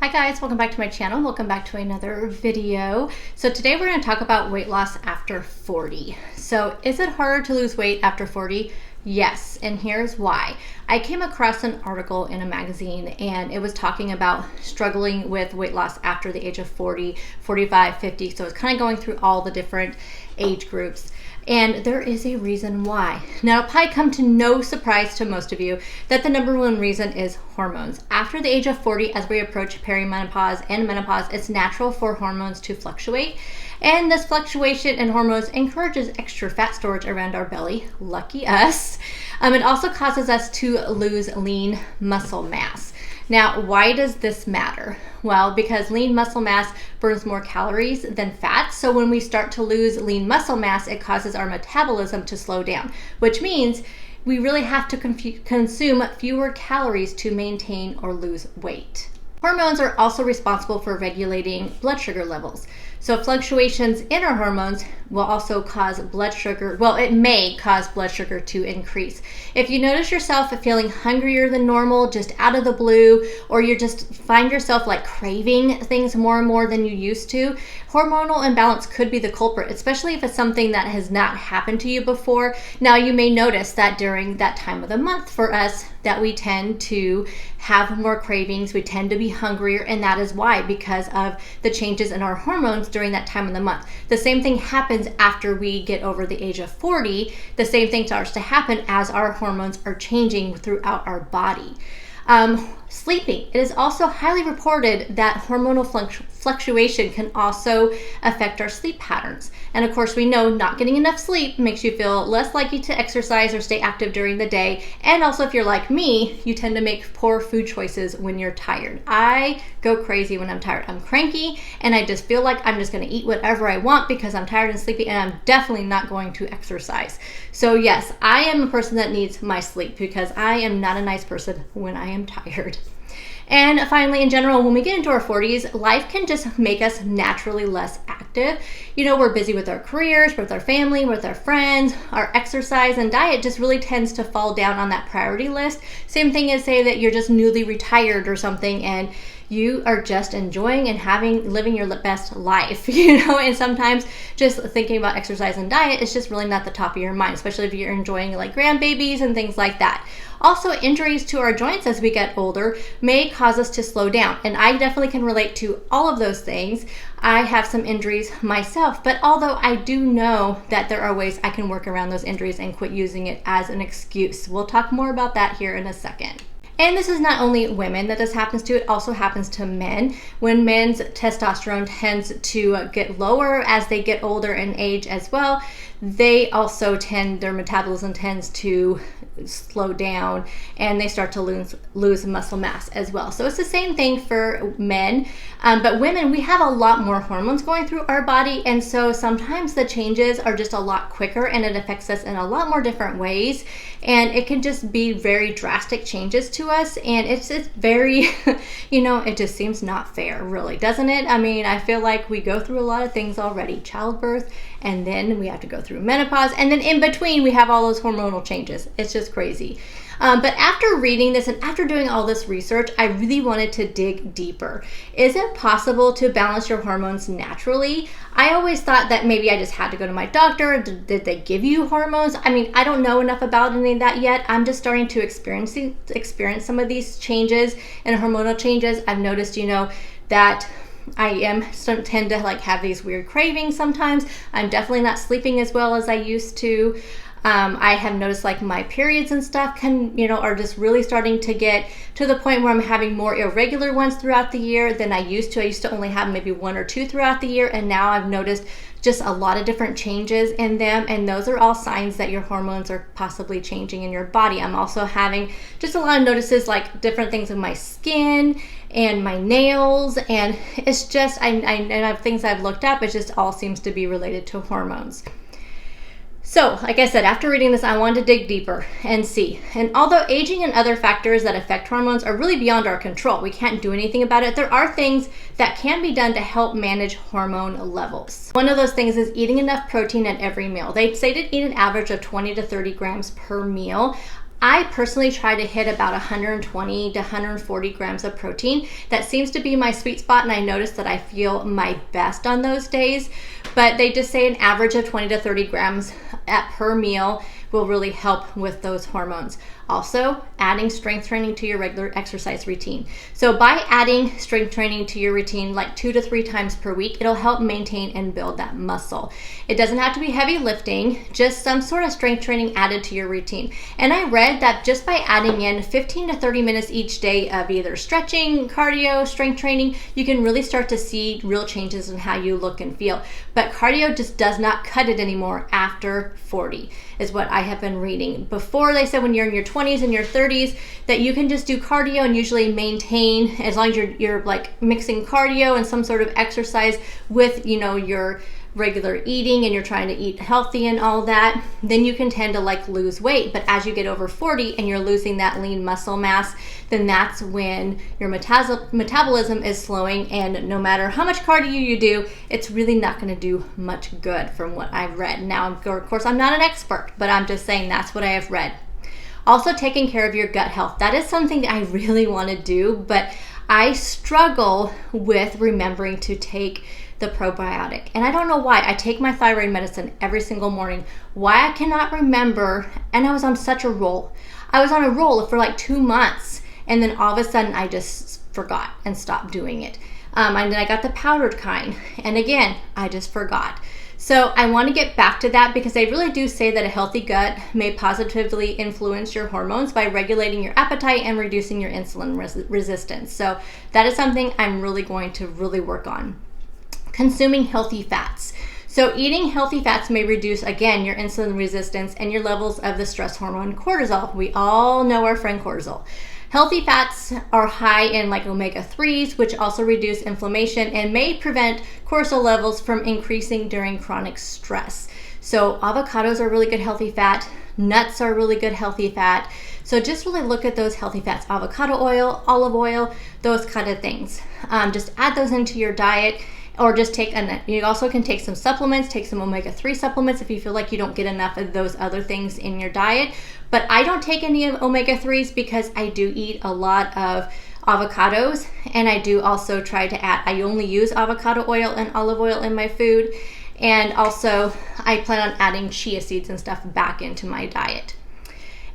Hi guys, welcome back to my channel. Welcome back to another video. So today we're going to talk about weight loss after 40. So is it harder to lose weight after 40? Yes, and here's why. I came across an article in a magazine and it was talking about struggling with weight loss after the age of 40, 45, 50. So it's kind of going through all the different age groups. And there is a reason why. Now, it'll probably come to no surprise to most of you that the number one reason is hormones. After the age of 40, as we approach perimenopause and menopause, it's natural for hormones to fluctuate. And this fluctuation in hormones encourages extra fat storage around our belly. Lucky us. It also causes us to lose lean muscle mass. Now, why does this matter? Well, because lean muscle mass burns more calories than fat. So when we start to lose lean muscle mass, it causes our metabolism to slow down, which means we really have to consume fewer calories to maintain or lose weight. Hormones are also responsible for regulating blood sugar levels. So fluctuations in our hormones will also cause blood sugar, well, it may cause blood sugar to increase. If you notice yourself feeling hungrier than normal, just out of the blue, or you just find yourself like craving things more and more than you used to, hormonal imbalance could be the culprit, especially if it's something that has not happened to you before. Now, you may notice that during that time of the month for us, that we tend to have more cravings, we tend to be hungrier, and that is why, because of the changes in our hormones during that time of the month. The same thing happens after we get over the age of 40. The same thing starts to happen as our hormones are changing throughout our body. Sleeping. It is also highly reported that hormonal fluctuation can also affect our sleep patterns. And of course, we know not getting enough sleep makes you feel less likely to exercise or stay active during the day. And also, if you're like me, you tend to make poor food choices when you're tired. I go crazy when I'm tired. I'm cranky and I just feel like I'm just going to eat whatever I want because I'm tired and sleepy, and I'm definitely not going to exercise. So yes, I am a person that needs my sleep because I am not a nice person when I am tired. And finally, in general, when we get into our 40s, life can just make us naturally less active. You know, we're busy with our careers, with our family, with our friends. Our exercise and diet just really tends to fall down on that priority list. Same thing as say that you're just newly retired or something and you are just enjoying and living your best life, and sometimes just thinking about exercise and diet is just really not the top of your mind, especially if you're enjoying like grandbabies and things like that. Also, injuries to our joints as we get older may cause us to slow down, and I definitely can relate to all of those things. I have some injuries myself, but although I do know that there are ways I can work around those injuries and quit using it as an excuse. We'll talk more about that here in a second. And this is not only women that this happens to, it also happens to men. When men's testosterone tends to get lower as they get older in age as well, they also their metabolism tends to slow down and they start to lose muscle mass as well. So it's the same thing for men, but women, we have a lot more hormones going through our body, and so sometimes the changes are just a lot quicker and it affects us in a lot more different ways, and it can just be very drastic changes to us, and it's very, it just seems not fair, really, doesn't it? I mean, I feel like we go through a lot of things already, childbirth, and then we have to go through menopause, and then in between we have all those hormonal changes. It's just crazy. But after reading this and after doing all this research, I really wanted to dig deeper. Is it possible to balance your hormones naturally? I always thought that maybe I just had to go to my doctor. Did they give you hormones? I mean, I don't know enough about any of that yet. I'm just starting to experience some of these changes and hormonal changes. I've noticed, that I tend to have these weird cravings sometimes. I'm definitely not sleeping as well as I used to. I have noticed my periods and stuff are just really starting to get to the point where I'm having more irregular ones throughout the year than I used to. I used to only have maybe one or two throughout the year, and now I've noticed just a lot of different changes in them, and those are all signs that your hormones are possibly changing in your body. I'm also having just a lot of notices different things in my skin and my nails, and it's just I have things I've looked up. It just all seems to be related to hormones. So, like I said, after reading this, I wanted to dig deeper and see. And although aging and other factors that affect hormones are really beyond our control, we can't do anything about it, there are things that can be done to help manage hormone levels. One of those things is eating enough protein at every meal. They say to eat an average of 20 to 30 grams per meal. I personally try to hit about 120 to 140 grams of protein. That seems to be my sweet spot, and I notice that I feel my best on those days. But they just say an average of 20 to 30 grams per meal will really help with those hormones. Also, adding strength training to your regular exercise routine. So by adding strength training to your routine like 2 to 3 times per week, it'll help maintain and build that muscle. It doesn't have to be heavy lifting, just some sort of strength training added to your routine. And I read that just by adding in 15 to 30 minutes each day of either stretching, cardio, strength training, you can really start to see real changes in how you look and feel. But cardio just does not cut it anymore after 40, is what I have been reading. Before, they said when you're in your 20s and your 30s that you can just do cardio and usually maintain, as long as you're like mixing cardio and some sort of exercise with, you know, your regular eating and you're trying to eat healthy and all that, then you can tend to like lose weight. But as you get over 40 and you're losing that lean muscle mass, then that's when your metabolism is slowing, and no matter how much cardio you do, it's really not going to do much good from what I've read. Now, of course, I'm not an expert, but I'm just saying that's what I have read. Also, taking care of your gut health. That is something that I really want to do, but I struggle with remembering to take the probiotic. And I don't know why. I take my thyroid medicine every single morning. Why I cannot remember, and I was on such a roll. I was on a roll for like 2 months, and then all of a sudden I just forgot and stopped doing it. And then I got the powdered kind, and again, I just forgot. So I want to get back to that because they really do say that a healthy gut may positively influence your hormones by regulating your appetite and reducing your insulin resistance. So that is something I'm really going to work on. Consuming healthy fats. So eating healthy fats may reduce, again, your insulin resistance and your levels of the stress hormone cortisol. We all know our friend cortisol. Healthy fats are high in like omega-3s, which also reduce inflammation and may prevent cortisol levels from increasing during chronic stress. So avocados are really good healthy fat. Nuts are really good healthy fat. So just really look at those healthy fats. Avocado oil, olive oil, those kind of things. Just add those into your diet. Or just you also can take some supplements, take some omega-3 supplements if you feel like you don't get enough of those other things in your diet. But I don't take any omega-3s because I do eat a lot of avocados, and I do also try to add, I only use avocado oil and olive oil in my food. And also I plan on adding chia seeds and stuff back into my diet.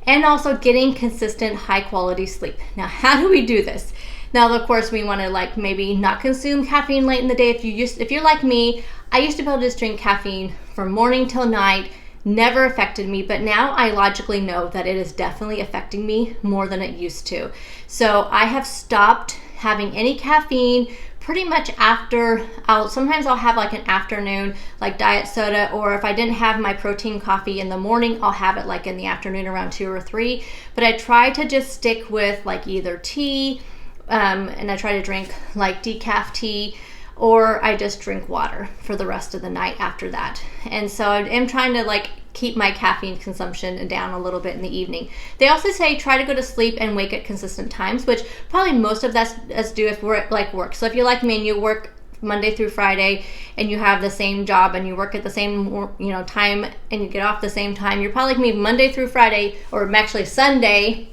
And also getting consistent high quality sleep. Now, how do we do this? Now, of course, we want to like maybe not consume caffeine late in the day. If you're like me, I used to be able to just drink caffeine from morning till night, never affected me, but now I logically know that it is definitely affecting me more than it used to. So I have stopped having any caffeine pretty much after, sometimes I'll have like an afternoon like diet soda, or if I didn't have my protein coffee in the morning, I'll have it like in the afternoon around 2 or 3. But I try to just stick with like either tea, and I try to drink like decaf tea, or I just drink water for the rest of the night after that. And so I'm trying to like keep my caffeine consumption down a little bit in the evening. They also say try to go to sleep and wake at consistent times, which probably most of us do if we're at like work. So if you're like me and you work Monday through Friday and you have the same job and you work at the same time and you get off the same time, you're probably like me Monday through Friday, or actually Sunday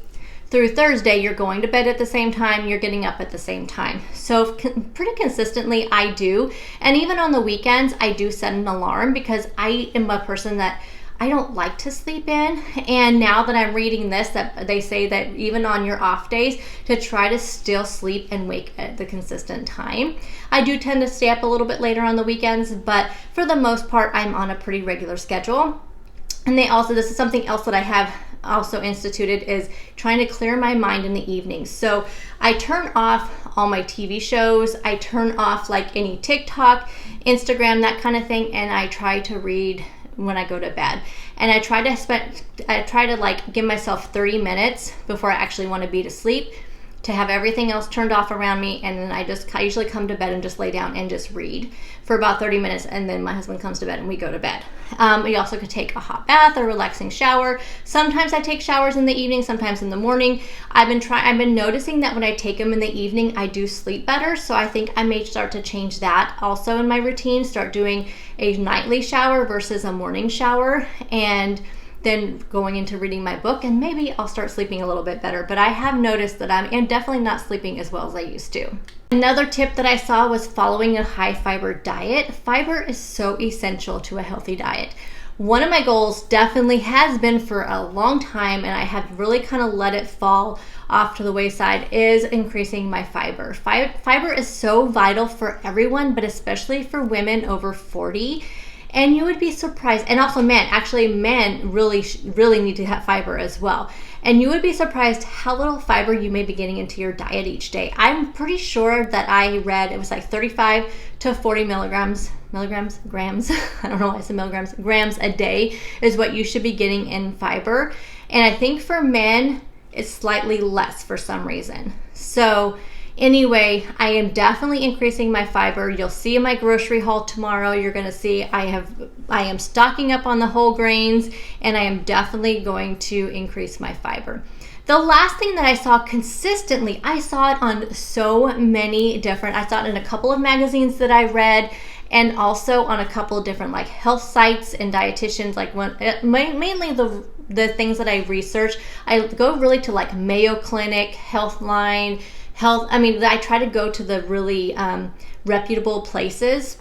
through Thursday, you're going to bed at the same time, you're getting up at the same time. So pretty consistently I do. And even on the weekends, I do set an alarm because I am a person that I don't like to sleep in. And now that I'm reading this, that they say that even on your off days, to try to still sleep and wake at the consistent time. I do tend to stay up a little bit later on the weekends, but for the most part, I'm on a pretty regular schedule. And this is something else that I have also instituted, is trying to clear my mind in the evenings. So I turn off all my TV shows, I turn off like any TikTok, Instagram, that kind of thing, and I try to read when I go to bed. And I try to like give myself 30 minutes before I actually want to be to sleep, to have everything else turned off around me, and then I usually come to bed and just lay down and just read for about 30 minutes, and then my husband comes to bed and we go to bed. You also could take a hot bath or relaxing shower. Sometimes I take showers in the evening, sometimes in the morning. I've been noticing that when I take them in the evening, I do sleep better, so I think I may start to change that also in my routine, start doing a nightly shower versus a morning shower. And then going into reading my book, and maybe I'll start sleeping a little bit better. But I have noticed that I'm definitely not sleeping as well as I used to. Another tip that I saw was following a high fiber diet. Fiber is so essential to a healthy diet. One of my goals definitely has been for a long time, and I have really kind of let it fall off to the wayside, is increasing my fiber. Fiber is so vital for everyone, but especially for women over 40. And you would be surprised, and also men. Actually, men really need to have fiber as well. And you would be surprised how little fiber you may be getting into your diet each day. I'm pretty sure that I read it was like 35 to 40 grams. I don't know why I said milligrams. Grams a day is what you should be getting in fiber. And I think for men, it's slightly less for some reason. So anyway, I am definitely increasing my fiber. You'll see in my grocery haul tomorrow, you're going to see I am stocking up on the whole grains, and I am definitely going to increase my fiber. The last thing that I saw consistently, I saw it on so many different, I saw it in a couple of magazines that I read, and also on a couple of different like health sites and dietitians, like mainly the things that I research. I go really to like Mayo Clinic, Healthline, I try to go to the really reputable places,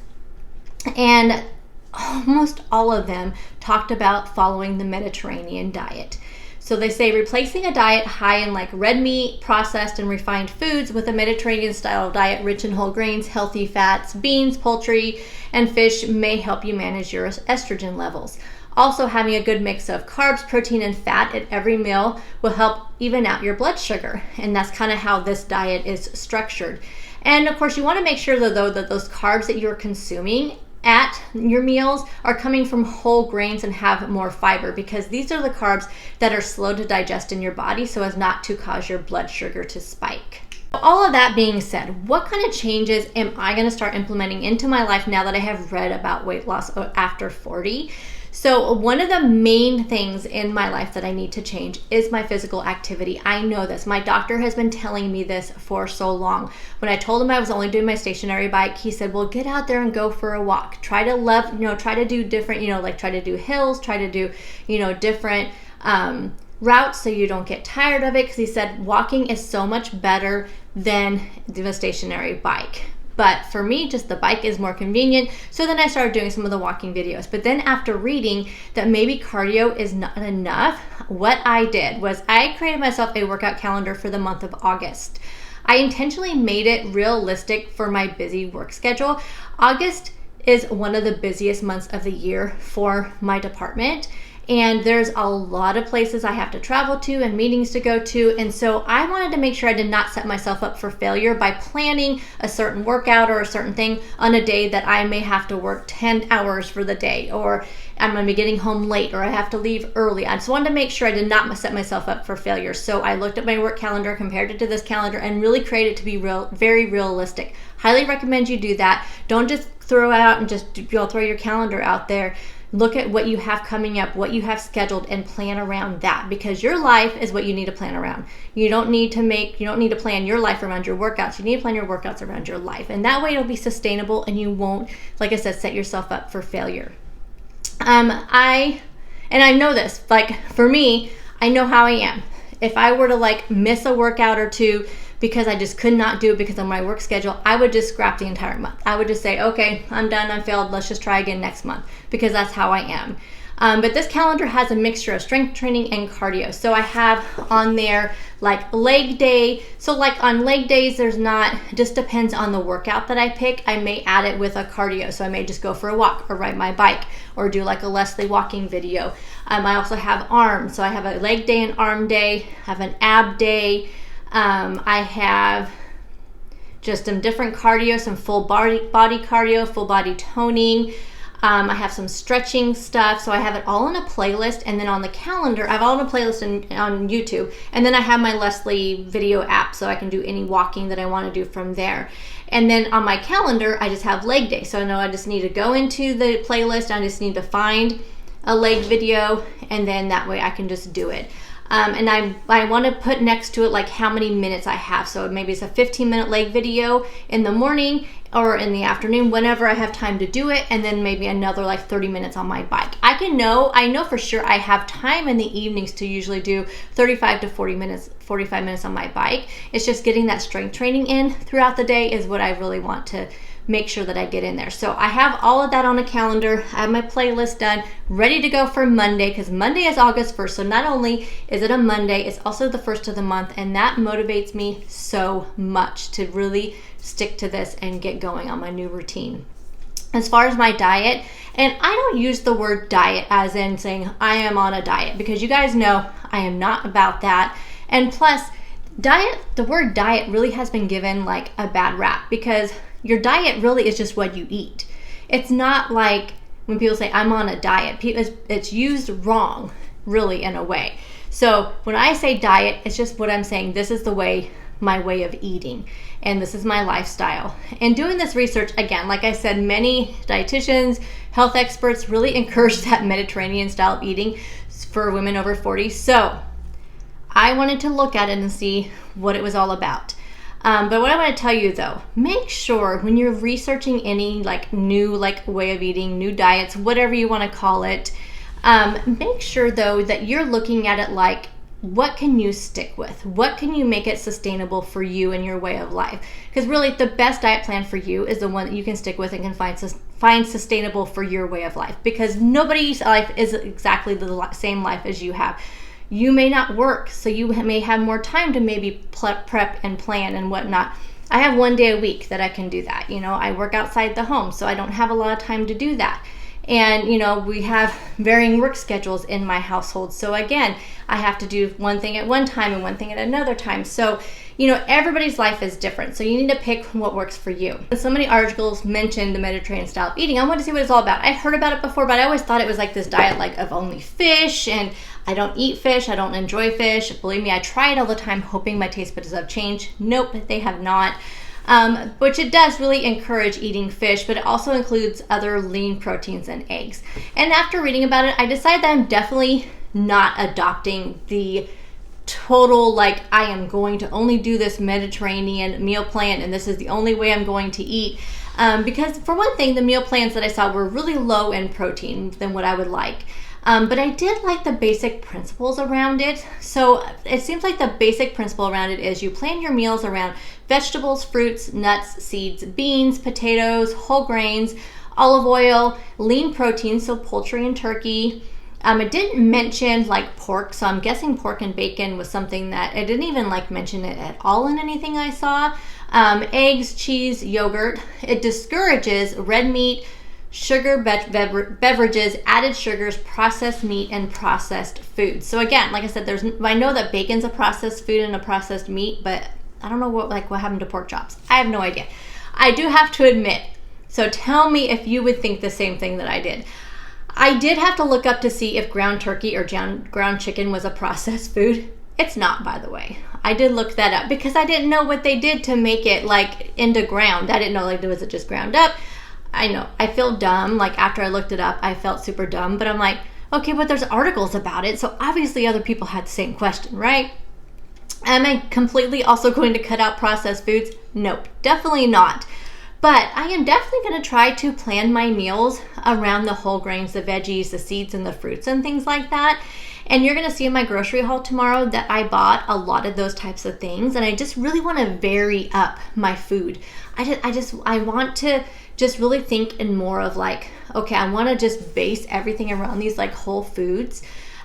and almost all of them talked about following the Mediterranean diet. So they say replacing a diet high in like red meat, processed and refined foods with a Mediterranean style diet rich in whole grains, healthy fats, beans, poultry, and fish may help you manage your estrogen levels. Also, having a good mix of carbs, protein, and fat at every meal will help even out your blood sugar. And that's kind of how this diet is structured. And of course, you want to make sure that those carbs that you're consuming at your meals are coming from whole grains and have more fiber, because these are the carbs that are slow to digest in your body so as not to cause your blood sugar to spike. All of that being said, what kind of changes am I going to start implementing into my life now that I have read about weight loss after 40? So one of the main things in my life that I need to change is my physical activity. I know this. My doctor has been telling me this for so long. When I told him I was only doing my stationary bike, he said, well, get out there and go for a walk. Try to do different, like try to do hills, try to do, different routes so you don't get tired of it. Because he said walking is so much better than the stationary bike. But for me, just the bike is more convenient. So then I started doing some of the walking videos. But then after reading that maybe cardio is not enough, what I did was I created myself a workout calendar for the month of August. I intentionally made it realistic for my busy work schedule. August is one of the busiest months of the year for my department. And there's a lot of places I have to travel to and meetings to go to. And so I wanted to make sure I did not set myself up for failure by planning a certain workout or a certain thing on a day that I may have to work 10 hours for the day, or I'm going to be getting home late, or I have to leave early. I just wanted to make sure I did not set myself up for failure. So I looked at my work calendar, compared it to this calendar, and really created it to be very realistic. Highly recommend you do that. Don't just throw out and just throw your calendar out there. Look at what you have coming up, what you have scheduled, and plan around that, because your life is what you need to plan around. You don't need to plan your life around your workouts. You need to plan your workouts around your life. And that way it'll be sustainable and you won't, like I said, set yourself up for failure. I know this, like for me, I know how I am. If I were to miss a workout or two because I just could not do it because of my work schedule, I would just scrap the entire month. I would just say, okay, I'm done, I failed, let's just try again next month, because that's how I am. But this calendar has a mixture of strength training and cardio. So I have on there leg day. So on leg days, just depends on the workout that I pick. I may add it with a cardio. So I may just go for a walk or ride my bike or do a Leslie walking video. I also have arms. So I have a leg day and arm day. I have an ab day. I have just some different cardio, some full body cardio, full body toning. I have some stretching stuff. So I have it all in a playlist. And then on the calendar, I have all in a playlist on YouTube. And then I have my Leslie video app, so I can do any walking that I want to do from there. And then on my calendar, I just have leg day. So I know I just need to go into the playlist. I just need to find a leg video, and then that way I can just do it. And I want to put next to it like how many minutes I have. So maybe it's a 15-minute leg video in the morning or in the afternoon, whenever I have time to do it, and then maybe another like 30 minutes on my bike. I know for sure I have time in the evenings to usually do 35 to 45 minutes on my bike. It's just getting that strength training in throughout the day is what I really want to make sure that I get in there. So I have all of that on a calendar. I have my playlist done, ready to go for Monday, because Monday is August 1st. So not only is it a Monday, it's also the first of the month, and that motivates me so much to really stick to this and get going on my new routine. As far as my diet, and I don't use the word diet as in saying I am on a diet, because you guys know I am not about that. And plus, the word diet really has been given like a bad rap, because your diet really is just what you eat. It's not like when people say I'm on a diet, it's used wrong, really, in a way. So when I say diet, it's just what I'm saying. This is my way of eating, and this is my lifestyle. And doing this research, again, like I said, many dietitians, health experts really encourage that Mediterranean style of eating for women over 40. So I wanted to look at it and see what it was all about. But what I want to tell you though, make sure when you're researching any like new way of eating, new diets, whatever you want to call it, make sure though that you're looking at it like, what can you stick with? What can you make it sustainable for you and your way of life? Because really the best diet plan for you is the one that you can stick with and can find sustainable for your way of life, because nobody's life is exactly the same life as you have. You may not work, so you may have more time to maybe prep and plan and whatnot. I have one day a week that I can do that. I work outside the home, so I don't have a lot of time to do that. And, we have varying work schedules in my household. So again, I have to do one thing at one time and one thing at another time. So, everybody's life is different. So you need to pick what works for you. So many articles mentioned the Mediterranean style of eating. I wanted to see what it's all about. I've heard about it before, but I always thought it was like this diet of only fish, and I don't eat fish. I don't enjoy fish. Believe me, I try it all the time hoping my taste buds have changed. Nope, they have not. Which it does really encourage eating fish, but it also includes other lean proteins and eggs. And after reading about it, I decided that I'm definitely not adopting the total, I am going to only do this Mediterranean meal plan and this is the only way I'm going to eat. Because for one thing, the meal plans that I saw were really low in protein than what I would like. But I did like the basic principles around it. So it seems like the basic principle around it is you plan your meals around vegetables, fruits, nuts, seeds, beans, potatoes, whole grains, olive oil, lean protein, so poultry and turkey. It didn't mention pork, so I'm guessing pork and bacon was something that it didn't even mention it at all in anything I saw. Eggs, cheese, yogurt. It discourages red meat, sugar beverages, added sugars, processed meat, and processed foods. So again, like I said, I know that bacon's a processed food and a processed meat, but I don't know what happened to pork chops. I have no idea. I do have to admit, so tell me if you would think the same thing that I did. I did have to look up to see if ground turkey or ground chicken was a processed food. It's not, by the way. I did look that up because I didn't know what they did to make it into ground. I didn't know was it just ground up. I know, I feel dumb. After I looked it up, I felt super dumb, but I'm like, okay, but there's articles about it, so obviously other people had the same question, right? Am I completely also going to cut out processed foods? Nope, definitely not. But I am definitely going to try to plan my meals around the whole grains, the veggies, the seeds, and the fruits and things like that. And you're going to see in my grocery haul tomorrow that I bought a lot of those types of things. And I just really want to vary up my food. I want to just really think in more of okay, I want to just base everything around these whole foods.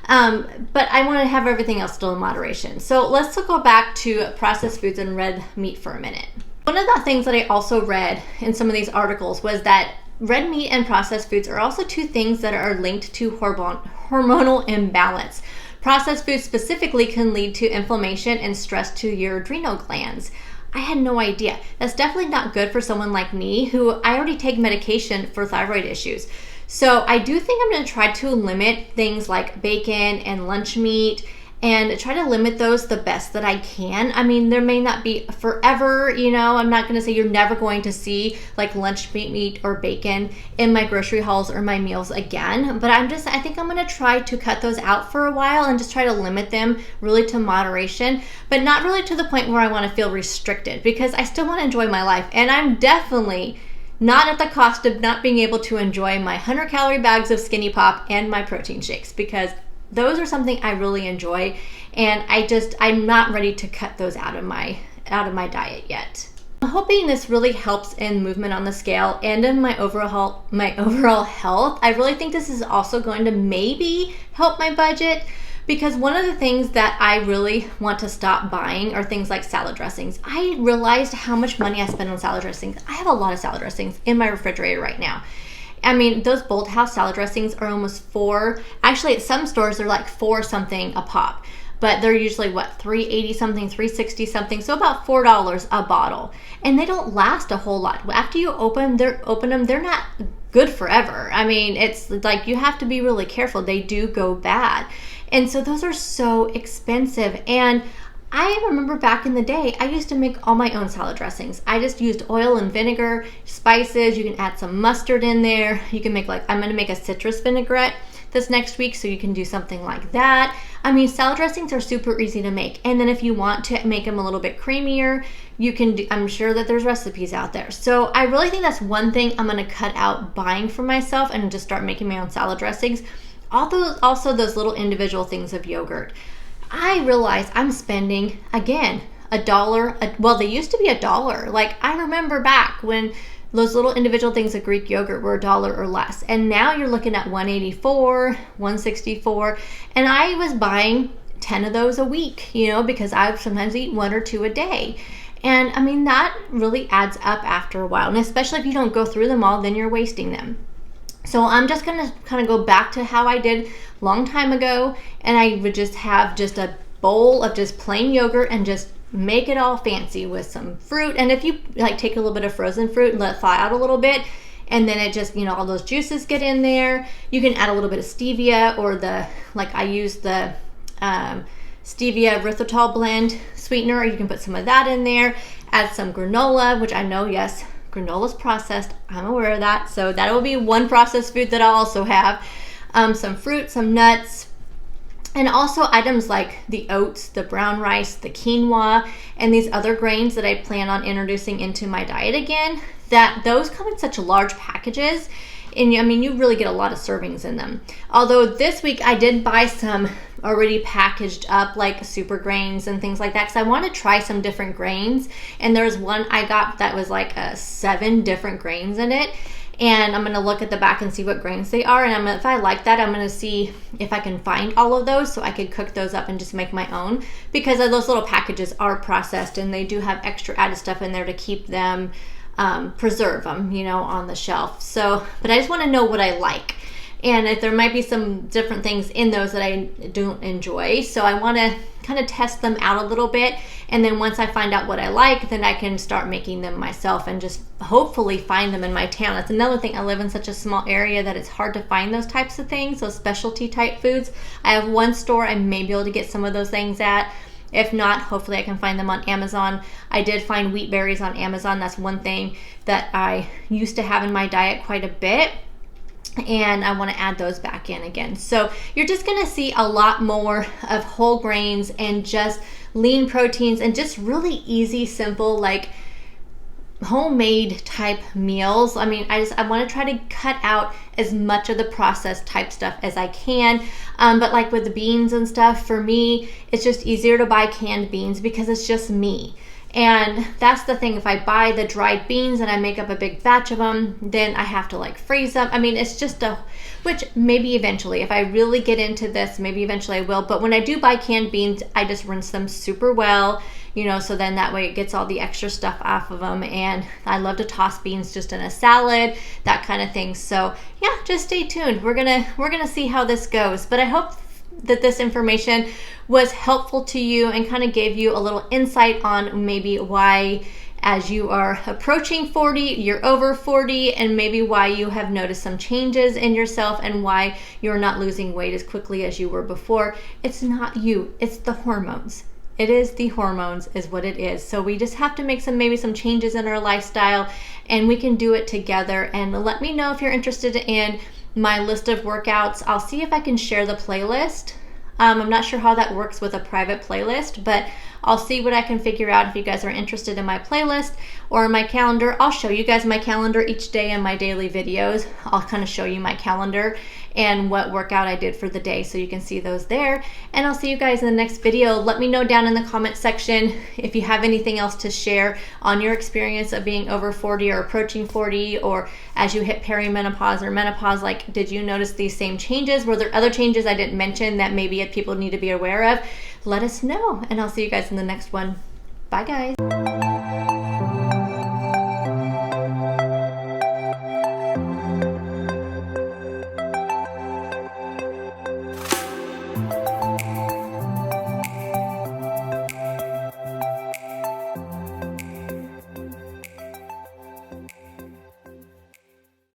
But I want to have everything else still in moderation. So let's go back to processed foods and red meat for a minute. One of the things that I also read in some of these articles was that red meat and processed foods are also two things that are linked to hormonal imbalance. Processed foods specifically can lead to inflammation and stress to your adrenal glands. I had no idea. That's definitely not good for someone like me who I already take medication for thyroid issues. So I do think I'm going to try to limit things like bacon and lunch meat and try to limit those the best that I can. I mean, there may not be forever, you know, I'm not going to say you're never going to see like lunch meat or bacon in my grocery hauls or my meals again, but I think I'm going to try to cut those out for a while and just try to limit them really to moderation, but not really to the point where I want to feel restricted, because I still want to enjoy my life, and I'm definitely not at the cost of not being able to enjoy my 100-calorie bags of Skinny Pop and my protein shakes, because those are something I really enjoy, and I'm not ready to cut those out of my diet yet. I'm hoping this really helps in movement on the scale and in my overall health. I really think this is also going to maybe help my budget, because one of the things that I really want to stop buying are things like salad dressings. I realized how much money I spend on salad dressings. I have a lot of salad dressings in my refrigerator right now. I mean, those Bolt House salad dressings are almost $4. Actually, at some stores, they're like $4 something a pop. But they're usually, what, $3.80 something, $3.60 something. So about $4 a bottle. And they don't last a whole lot. After you open them, they're not good forever. I mean, it's like you have to be really careful. They do go bad. And so those are so expensive. And I remember back in the day, I used to make all my own salad dressings. I just used oil and vinegar, spices. You can add some mustard in there. You can make I'm going to make a citrus vinaigrette this next week, so you can do something like that. I mean, salad dressings are super easy to make. And then if you want to make them a little bit creamier, you can do, I'm sure that there's recipes out there. So I really think that's one thing I'm going to cut out buying for myself and just start making my own salad dressings. Also those little individual things of yogurt. I realize I'm spending, again, $1. Well, they used to be $1. Like, I remember back when those little individual things of Greek yogurt were $1 or less. And now you're looking at $1.84, $1.64. And I was buying 10 of those a week, you know, because I sometimes eat 1 or 2 a day. And I mean, that really adds up after a while. And especially if you don't go through them all, then you're wasting them. So I'm just going to kind of go back to how I did long time ago, and I would just have just a bowl of just plain yogurt and just make it all fancy with some fruit. And if you like take a little bit of frozen fruit and let it thaw out a little bit, and then it just, you know, all those juices get in there. You can add a little bit of stevia, or I use the stevia erythritol blend sweetener, or you can put some of that in there. Add some granola, which I know, yes, granola's processed. I'm aware of that. So that will be one processed food that I'll also have. Some fruit, some nuts, and also items like the oats, the brown rice, the quinoa, and these other grains that I plan on introducing into my diet again, that those come in such large packages. And I mean, you really get a lot of servings in them. Although this week I did buy some already packaged up like super grains and things like that, because I want to try some different grains. And there's one I got that was like 7 different grains in it. And I'm going to look at the back and see what grains they are. And if I like that, I'm going to see if I can find all of those so I could cook those up and just make my own. Because those little packages are processed, and they do have extra added stuff in there to keep them, preserve them, you know, on the shelf. So, but I just want to know what I like. And if there might be some different things in those that I don't enjoy. So I want to kind of test them out a little bit. And then once I find out what I like, then I can start making them myself and just hopefully find them in my town. That's another thing. I live in such a small area that it's hard to find those types of things, those specialty type foods. I have one store I may be able to get some of those things at. If not, hopefully I can find them on Amazon. I did find wheat berries on Amazon. That's one thing that I used to have in my diet quite a bit, and I want to add those back in again. So you're just going to see a lot more of whole grains and just lean proteins and just really easy, simple, like homemade type meals. I mean, I want to try to cut out as much of the processed type stuff as I can. But like with the beans and stuff, for me, it's just easier to buy canned beans because it's just me. And that's the thing. If I buy the dried beans and I make up a big batch of them, then I have to like freeze them. I mean, it's just which maybe eventually, if I really get into this, maybe eventually I will. But when I do buy canned beans, I just rinse them super well, you know, so then that way it gets all the extra stuff off of them. And I love to toss beans just in a salad, that kind of thing. So yeah, just stay tuned. We're gonna see how this goes. But I hope that this information was helpful to you and kind of gave you a little insight on maybe why as you are approaching 40, you're over 40, and maybe why you have noticed some changes in yourself and why you're not losing weight as quickly as you were before. It's not you, it's the hormones. It is the hormones is what it is. So we just have to make maybe some changes in our lifestyle, and we can do it together. And let me know if you're interested in my list of workouts. I'll see if I can share the playlist. I'm not sure how that works with a private playlist, but I'll see what I can figure out. If you guys are interested in my playlist or my calendar, I'll show you guys my calendar each day in my daily videos. I'll kind of show you my calendar and what workout I did for the day, so you can see those there. And I'll see you guys in the next video. Let me know down in the comment section if you have anything else to share on your experience of being over 40 or approaching 40, or as you hit perimenopause or menopause, like, did you notice these same changes? Were there other changes I didn't mention that maybe people need to be aware of? Let us know, and I'll see you guys in the next one. Bye guys.